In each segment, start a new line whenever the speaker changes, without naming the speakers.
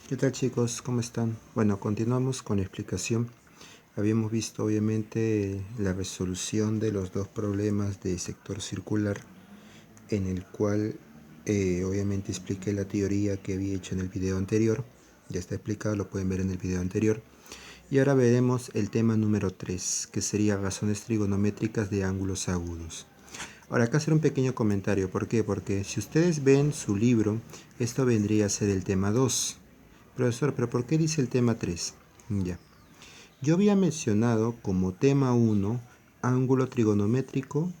¿Qué tal chicos? ¿Cómo están? Bueno, continuamos con la explicación. Habíamos visto obviamente la resolución de los dos problemas de sector circular, en el cual obviamente expliqué la teoría que había hecho en el video anterior. Ya está explicado, lo pueden ver en el video anterior. Y ahora veremos el tema número 3, que sería razones trigonométricas de ángulos agudos. Ahora acá hacer un pequeño comentario. ¿Por qué? Porque si ustedes ven su libro, esto vendría a ser el tema 2. Profesor, ¿pero por qué dice el tema 3? Ya. Yo había mencionado como tema 1 ángulo trigonométrico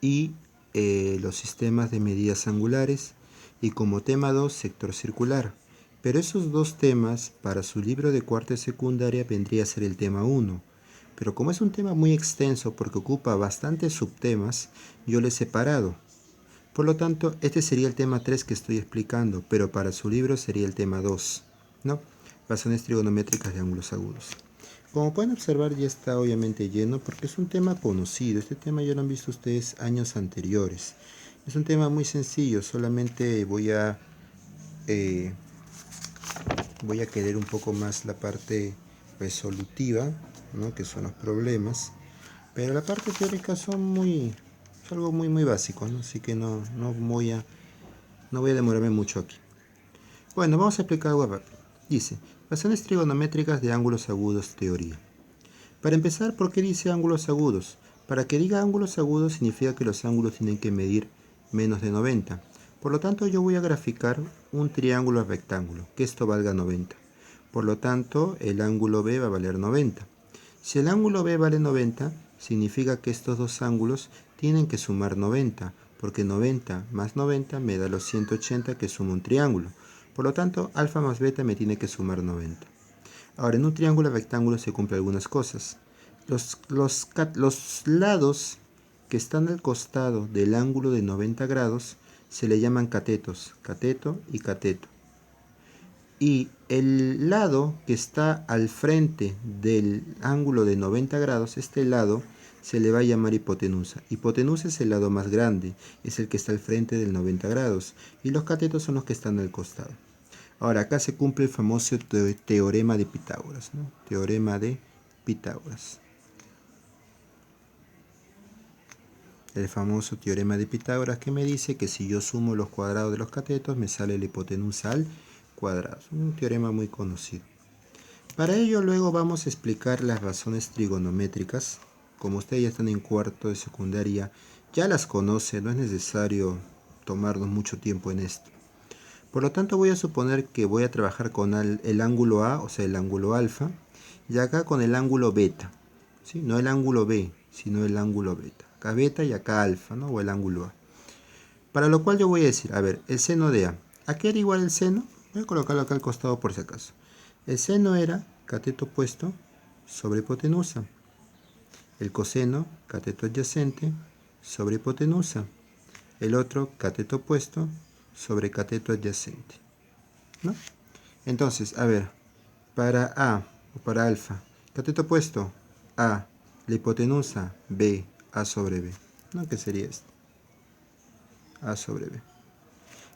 y los sistemas de medidas angulares, y como tema 2 sector circular. Pero esos dos temas para su libro de cuarta y secundaria vendría a ser el tema 1. Pero como es un tema muy extenso porque ocupa bastantes subtemas, yo lo he separado. Por lo tanto, este sería el tema 3 que estoy explicando, pero para su libro sería el tema 2, ¿no? Razones trigonométricas de ángulos agudos. Como pueden observar, ya está obviamente lleno porque es un tema conocido. Este tema ya lo han visto ustedes años anteriores. Es un tema muy sencillo, solamente eh, voy a querer un poco más la parte resolutiva, ¿no? Que son los problemas. Pero la parte teórica es algo muy básico, ¿no? Así que no voy a demorarme mucho aquí. Bueno, vamos a explicar algo rápido. Dice, razones trigonométricas de ángulos agudos, teoría. Para empezar, ¿por qué dice ángulos agudos? Para que diga ángulos agudos significa que los ángulos tienen que medir menos de 90. Por lo tanto, yo voy a graficar un triángulo rectángulo, que esto valga 90. Por lo tanto, el ángulo B va a valer 90. Si el ángulo B vale 90, significa que estos dos ángulos tienen que sumar 90, porque 90 más 90 me da los 180 que suma un triángulo. Por lo tanto, alfa más beta me tiene que sumar 90. Ahora, en un triángulo rectángulo se cumplen algunas cosas. Los lados que están al costado del ángulo de 90 grados se le llaman catetos, cateto y cateto. Y el lado que está al frente del ángulo de 90 grados, este lado se le va a llamar hipotenusa. Hipotenusa es el lado más grande, es el que está al frente del 90 grados. Y los catetos son los que están al costado. Ahora, acá se cumple el famoso teorema de Pitágoras, ¿no? Teorema de Pitágoras. El famoso teorema de Pitágoras que me dice que si yo sumo los cuadrados de los catetos me sale la hipotenusa al cuadrado. Un teorema muy conocido. Para ello luego vamos a explicar las razones trigonométricas. Como ustedes ya están en cuarto de secundaria, ya las conocen, no es necesario tomarnos mucho tiempo en esto. Por lo tanto voy a suponer que voy a trabajar con el ángulo A, o sea el ángulo alfa, y acá con el ángulo beta, ¿sí? No el ángulo B, sino el ángulo beta. Acá beta y acá alfa, ¿no? O el ángulo A. Para lo cual yo voy a decir, a ver, el seno de A. ¿A qué era igual el seno? Voy a colocarlo acá al costado por si acaso. El seno era cateto opuesto sobre hipotenusa. El coseno, cateto adyacente sobre hipotenusa. El otro, cateto opuesto sobre cateto adyacente, ¿no? Entonces, a ver, para A o para alfa, cateto opuesto, A, la hipotenusa, B, A sobre B, ¿no? ¿Qué sería esto? A sobre B.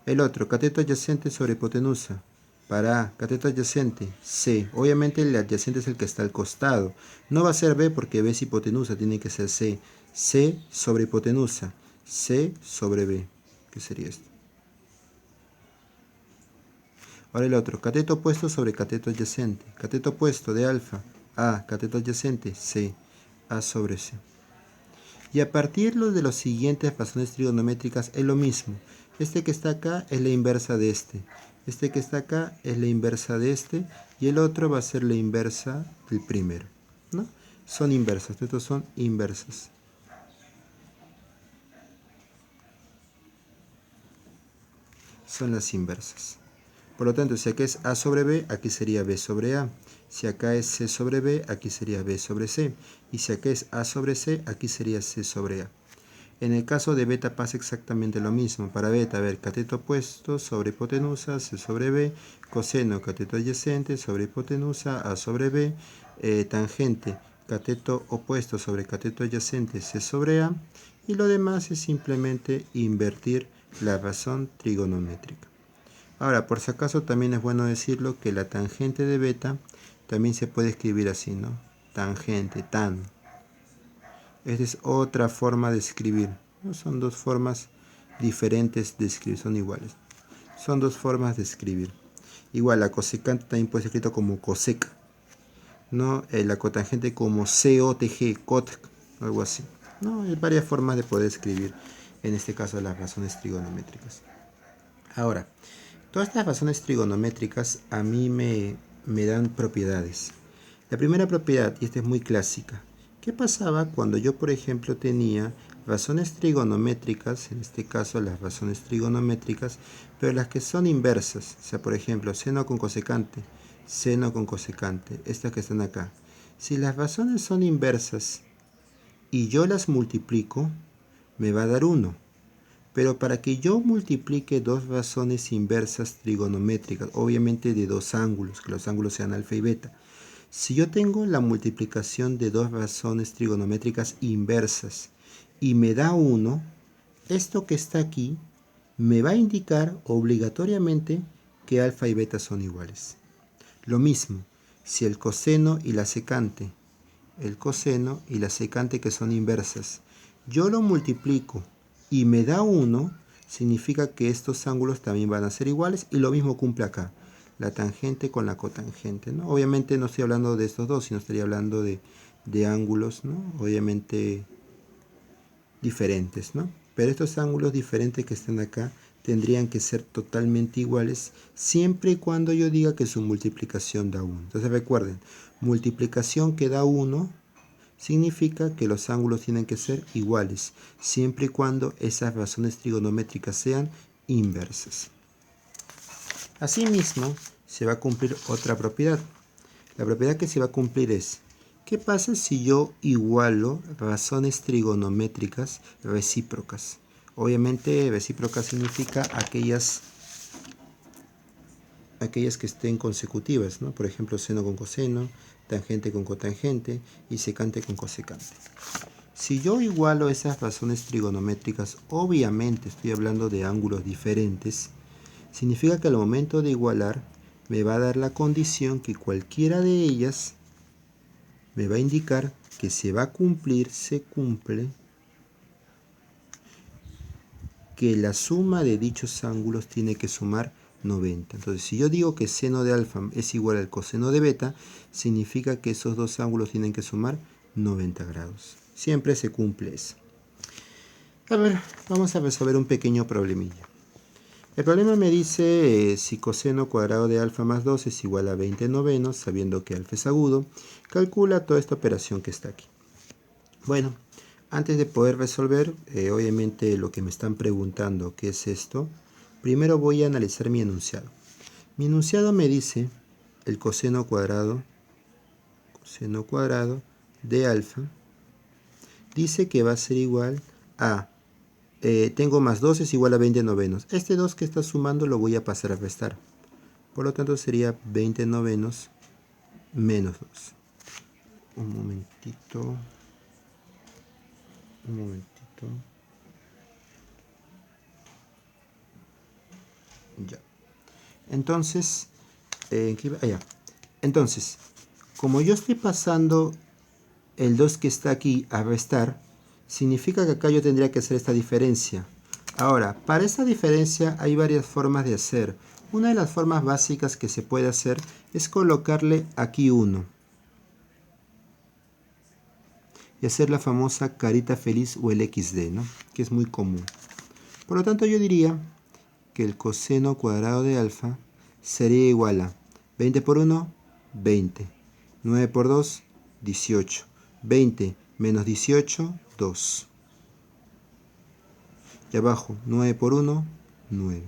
El otro, cateto adyacente sobre hipotenusa, para A, cateto adyacente, C. Obviamente el adyacente es el que está al costado. No va a ser B porque B es hipotenusa, tiene que ser C. C sobre hipotenusa, C sobre B. ¿Qué sería esto? Ahora el otro, cateto opuesto sobre cateto adyacente. Cateto opuesto de alfa, A, cateto adyacente, C, A sobre C. Y a partir de las siguientes razones trigonométricas es lo mismo. Este que está acá es la inversa de este. Este que está acá es la inversa de este. Y el otro va a ser la inversa del primero, ¿no? Son inversas, estos son inversas. Son las inversas. Por lo tanto, si acá es A sobre B, aquí sería B sobre A. Si acá es C sobre B, aquí sería B sobre C. Y si acá es A sobre C, aquí sería C sobre A. En el caso de beta pasa exactamente lo mismo. Para beta, a ver, cateto opuesto sobre hipotenusa, C sobre B, coseno, cateto adyacente sobre hipotenusa, A sobre B, tangente, cateto opuesto sobre cateto adyacente, C sobre A, y lo demás es simplemente invertir la razón trigonométrica. Ahora, por si acaso también es bueno decirlo que la tangente de beta también se puede escribir así, ¿no? Tangente, tan. Esta es otra forma de escribir. No son dos formas diferentes de escribir, son iguales. Son dos formas de escribir. Igual, la cosecante también puede ser escrito como cosec, ¿no? La cotangente como COTG, cot, algo así. No, hay varias formas de poder escribir, en este caso, las razones trigonométricas. Ahora, todas estas razones trigonométricas a mí me dan propiedades. La primera propiedad, y esta es muy clásica, ¿qué pasaba cuando yo, por ejemplo, tenía razones trigonométricas, en este caso las razones trigonométricas, pero las que son inversas? O sea, por ejemplo, seno con cosecante, estas que están acá. Si las razones son inversas y yo las multiplico, me va a dar 1. Pero para que yo multiplique dos razones inversas trigonométricas, obviamente de dos ángulos, que los ángulos sean alfa y beta, si yo tengo la multiplicación de dos razones trigonométricas inversas y me da 1, esto que está aquí me va a indicar obligatoriamente que alfa y beta son iguales. Lo mismo, si el coseno y la secante, que son inversas, yo lo multiplico y me da 1, significa que estos ángulos también van a ser iguales, y lo mismo cumple acá, la tangente con la cotangente, ¿no? Obviamente no estoy hablando de estos dos, sino estaría hablando de ángulos, ¿no? Obviamente diferentes, ¿no? Pero estos ángulos diferentes que están acá tendrían que ser totalmente iguales siempre y cuando yo diga que su multiplicación da 1. Entonces recuerden, multiplicación que da 1 significa que los ángulos tienen que ser iguales, siempre y cuando esas razones trigonométricas sean inversas. Asimismo, se va a cumplir otra propiedad. La propiedad que se va a cumplir es, ¿qué pasa si yo igualo razones trigonométricas recíprocas? Obviamente, recíproca significa aquellas que estén consecutivas, ¿no? Por ejemplo, seno con coseno, tangente con cotangente y secante con cosecante. Si yo igualo esas razones trigonométricas, obviamente estoy hablando de ángulos diferentes, significa que al momento de igualar me va a dar la condición que cualquiera de ellas me va a indicar que se cumple, que la suma de dichos ángulos tiene que sumar 90. Entonces, si yo digo que seno de alfa es igual al coseno de beta, significa que esos dos ángulos tienen que sumar 90 grados. Siempre se cumple eso. A ver, vamos a resolver un pequeño problemilla. El problema me dice si coseno cuadrado de alfa más 2 es igual a 20 novenos, sabiendo que alfa es agudo, calcula toda esta operación que está aquí. Bueno, antes de poder resolver, obviamente lo que me están preguntando, ¿qué es esto? Primero voy a analizar mi enunciado. Mi enunciado me dice el coseno cuadrado de alfa, dice que va a ser igual a, tengo más 2 es igual a 20 novenos. Este 2 que está sumando lo voy a pasar a restar. Por lo tanto sería 20 novenos menos 2. Un momentito. Ya. Entonces, entonces, como yo estoy pasando el 2 que está aquí a restar, significa que acá yo tendría que hacer esta diferencia. Ahora, para esta diferencia hay varias formas de hacer. Una de las formas básicas que se puede hacer es colocarle aquí 1 y hacer la famosa carita feliz o el XD, ¿no? Que es muy común. Por lo tanto, yo diría que el coseno cuadrado de alfa sería igual a 20 por 1, 20. 9 por 2, 18. 20 menos 18, 2. Y abajo, 9 por 1, 9.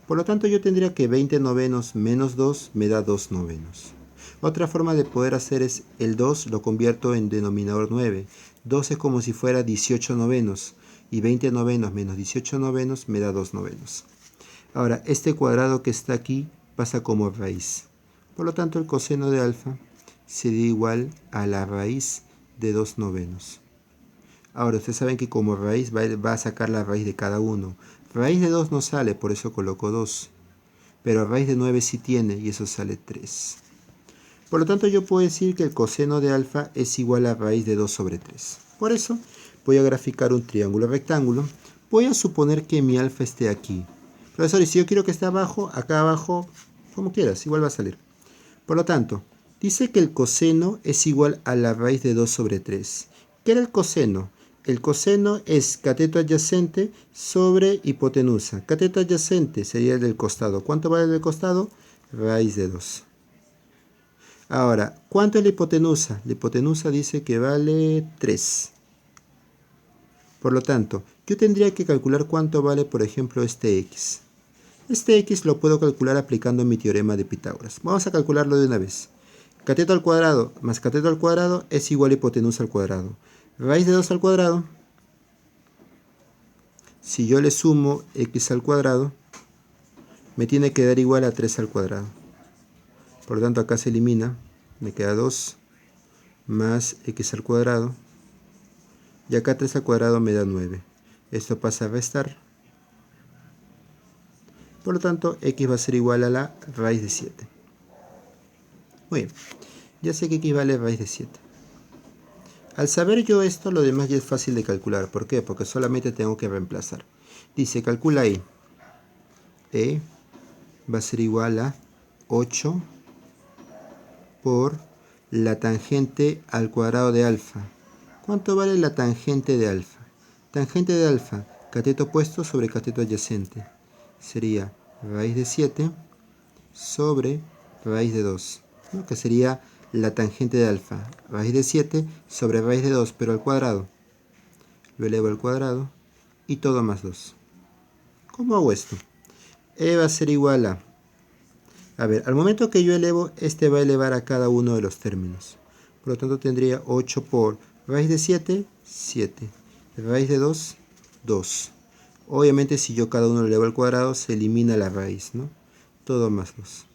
Por lo tanto, yo tendría que 20 novenos menos 2 me da 2 novenos. Otra forma de poder hacer es el 2 lo convierto en denominador 9. 2 es como si fuera 18 novenos. Y 20 novenos menos 18 novenos me da 2 novenos. Ahora, este cuadrado que está aquí pasa como raíz. Por lo tanto, el coseno de alfa sería igual a la raíz de 2 novenos. Ahora, ustedes saben que como raíz va a sacar la raíz de cada uno. Raíz de 2 no sale, por eso coloco 2. pero raíz de 9 sí tiene, y eso sale 3. Por lo tanto, yo puedo decir que el coseno de alfa es igual a raíz de 2 sobre 3. Por eso, voy a graficar un triángulo rectángulo. Voy a suponer que mi alfa esté aquí. Profesor, y si yo quiero que esté abajo, acá abajo, como quieras, igual va a salir. Por lo tanto, dice que el coseno es igual a la raíz de 2 sobre 3. ¿Qué era el coseno? El coseno es cateto adyacente sobre hipotenusa. Cateto adyacente sería el del costado. ¿Cuánto vale el del costado? Raíz de 2. Ahora, ¿cuánto es la hipotenusa? La hipotenusa dice que vale 3. Por lo tanto, yo tendría que calcular cuánto vale, por ejemplo, este x. Este x lo puedo calcular aplicando mi teorema de Pitágoras. Vamos a calcularlo de una vez. Cateto al cuadrado más cateto al cuadrado es igual a hipotenusa al cuadrado. Raíz de 2 al cuadrado, si yo le sumo x al cuadrado, me tiene que dar igual a 3 al cuadrado. Por lo tanto, acá se elimina. Me queda 2 más x al cuadrado. Y acá 3 al cuadrado me da 9. Esto pasa a restar. Por lo tanto, x va a ser igual a la raíz de 7. Muy bien. Ya sé que x vale raíz de 7. Al saber yo esto, lo demás ya es fácil de calcular. ¿Por qué? Porque solamente tengo que reemplazar. Dice, calcula ahí. E va a ser igual a 8 por la tangente al cuadrado de alfa. ¿Cuánto vale la tangente de alfa? Tangente de alfa, cateto opuesto sobre cateto adyacente. Sería raíz de 7 sobre raíz de 2, ¿no? Que sería la tangente de alfa. Raíz de 7 sobre raíz de 2, pero al cuadrado. Lo elevo al cuadrado y todo más 2. ¿Cómo hago esto? E va a ser igual a ver, al momento que yo elevo, este va a elevar a cada uno de los términos. Por lo tanto, tendría 8 por raíz de 7, 7. Raíz de 2, 2. Obviamente, si yo cada uno lo elevo al cuadrado, se elimina la raíz, ¿no? Todo más 2.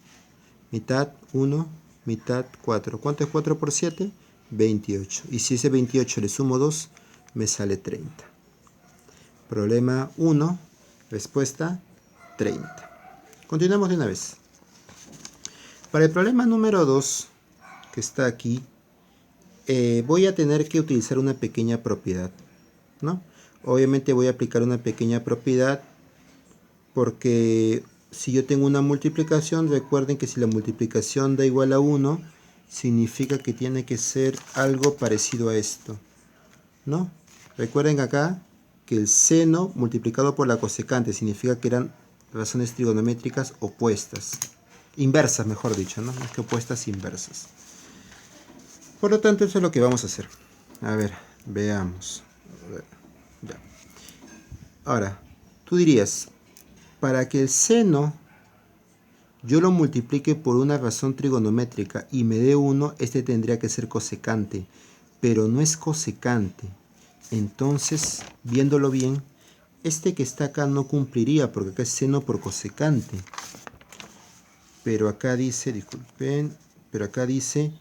Mitad 1, mitad 4. ¿Cuánto es 4 por 7? 28. Y si ese 28 le sumo 2, me sale 30. Problema 1, respuesta 30. Continuamos de una vez. Para el problema número 2, que está aquí, voy a tener que utilizar una pequeña propiedad, ¿no? Obviamente voy a aplicar una pequeña propiedad porque si yo tengo una multiplicación, recuerden que si la multiplicación da igual a 1, significa que tiene que ser algo parecido a esto, ¿no? Recuerden acá que el seno multiplicado por la cosecante significa que eran razones trigonométricas opuestas. Inversas, mejor dicho, ¿no? Más que opuestas, inversas. Por lo tanto, eso es lo que vamos a hacer. A ver, veamos. A ver, ya. Ahora, tú dirías, para que el seno yo lo multiplique por una razón trigonométrica y me dé 1, este tendría que ser cosecante, pero no es cosecante. Entonces, viéndolo bien, este que está acá no cumpliría porque acá es seno por cosecante. Pero acá dice, disculpen, pero acá dice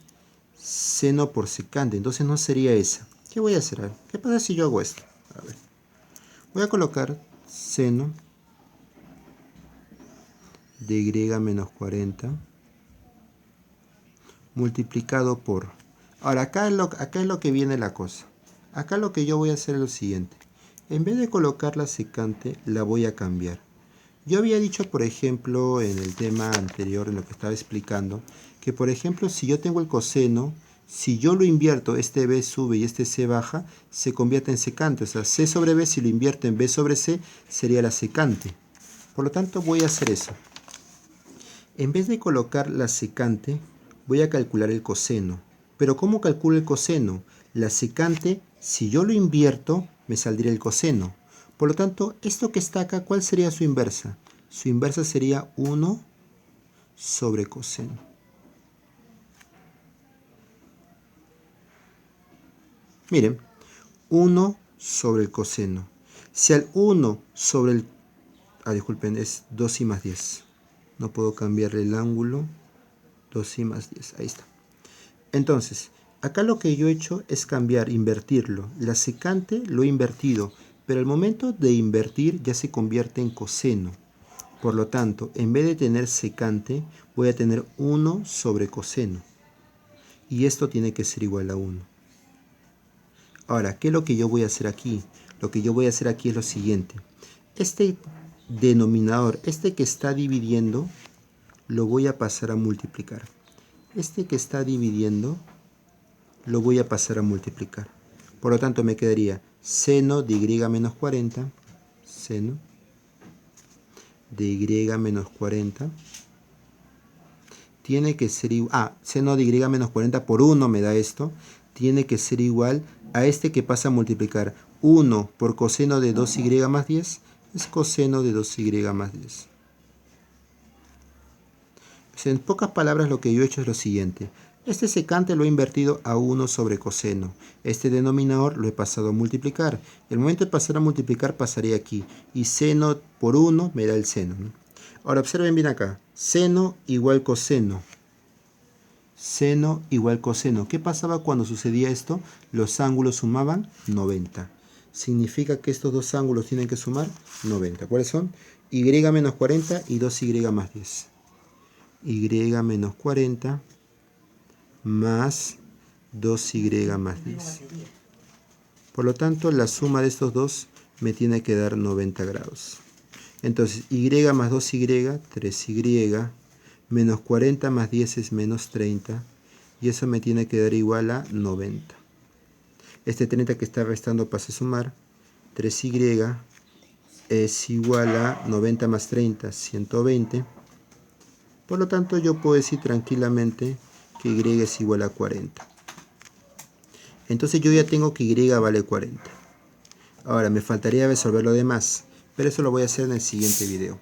seno por secante, entonces no sería esa. ¿Qué voy a hacer? ¿Qué pasa si yo hago esto? A ver. Voy a colocar seno de y menos 40 multiplicado por... Ahora, acá es lo que viene la cosa. Acá lo que yo voy a hacer es lo siguiente. En vez de colocar la secante, la voy a cambiar. Yo había dicho, por ejemplo, en el tema anterior, en lo que estaba explicando, que, por ejemplo, si yo tengo el coseno, si yo lo invierto, este b sube y este c baja, se convierte en secante. O sea, c sobre b, si lo invierto en b sobre c, sería la secante. Por lo tanto, voy a hacer eso. En vez de colocar la secante, voy a calcular el coseno. Pero ¿cómo calculo el coseno? La secante, si yo lo invierto, me saldría el coseno. Por lo tanto, esto que está acá, ¿cuál sería su inversa? Su inversa sería 1 sobre coseno. Miren, 1 sobre el coseno. Si al 1 sobre el... disculpen, es 2i más 10. No puedo cambiarle el ángulo. 2i más 10, ahí está. Entonces, acá lo que yo he hecho es cambiar, invertirlo. La secante lo he invertido, pero al momento de invertir ya se convierte en coseno. Por lo tanto, en vez de tener secante, voy a tener 1 sobre coseno. Y esto tiene que ser igual a 1. Ahora, ¿qué es lo que yo voy a hacer aquí? Lo que yo voy a hacer aquí es lo siguiente. Este denominador, este que está dividiendo, lo voy a pasar a multiplicar. Este que está dividiendo, lo voy a pasar a multiplicar. Por lo tanto, me quedaría seno de y menos 40, seno de y menos 40, tiene que ser igual, seno de y menos 40 por 1 me da esto, tiene que ser igual a este que pasa a multiplicar. 1 por coseno de 2y más 10 es coseno de 2y más 10. En pocas palabras, lo que yo he hecho es lo siguiente. Este secante lo he invertido a 1 sobre coseno. Este denominador lo he pasado a multiplicar. El momento de pasar a multiplicar pasaría aquí. Y seno por 1 me da el seno, ¿no? Ahora observen bien acá. Seno igual coseno. Seno igual coseno. ¿Qué pasaba cuando sucedía esto? Los ángulos sumaban 90. Significa que estos dos ángulos tienen que sumar 90. ¿Cuáles son? Y menos 40 y 2y más 10. Y menos 40 más 2y más 10. Por lo tanto, la suma de estos dos me tiene que dar 90 grados. Entonces, y más 2y, 3y, menos 40 más 10 es menos 30. Y eso me tiene que dar igual a 90. Este 30 que está restando pasa a sumar. 3y es igual a 90 más 30, 120. Por lo tanto, yo puedo decir tranquilamente que y es igual a 40. Entonces yo ya tengo que y vale 40. Ahora me faltaría resolver lo demás, pero eso lo voy a hacer en el siguiente video.